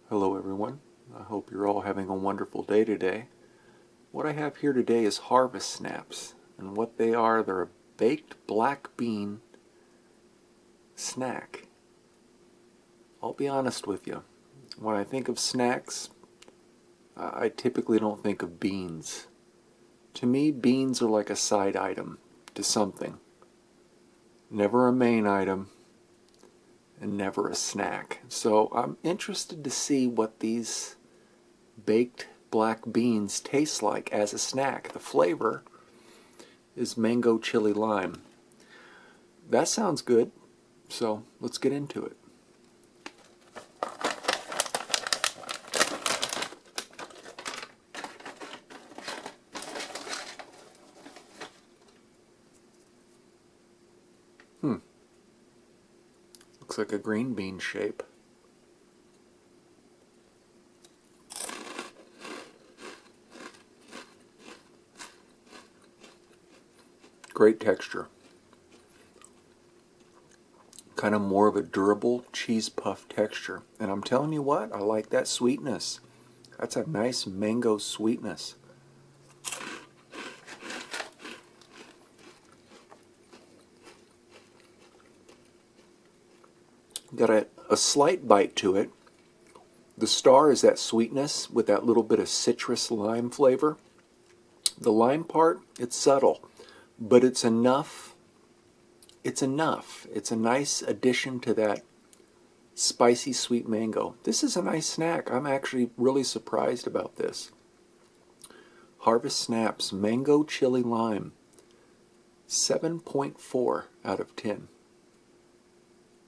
Hello everyone. I hope you're all having a wonderful day today. What I have here today is harvest snaps, and what they are, they're a baked black bean snack. I'll be honest with you. When I think of snacks, I typically don't think of beans. To me, beans are like a side item to something. Never a main item, and never a snack. So I'm interested to see what these baked black beans taste like as a snack. The flavor is mango chili lime. That sounds good, so let's get into it. Looks like a green bean shape. Great texture. Kind of more of a durable cheese puff texture. And I'm telling you what, I like that sweetness. That's a nice mango sweetness. Got a slight bite to it. The star is that sweetness with that little bit of citrus lime flavor. The lime part, it's subtle, but it's enough. It's enough. It's a nice addition to that spicy sweet mango. This is a nice snack. I'm actually really surprised about this. Harvest Snaps Mango Chili Lime. 7.4 out of 10.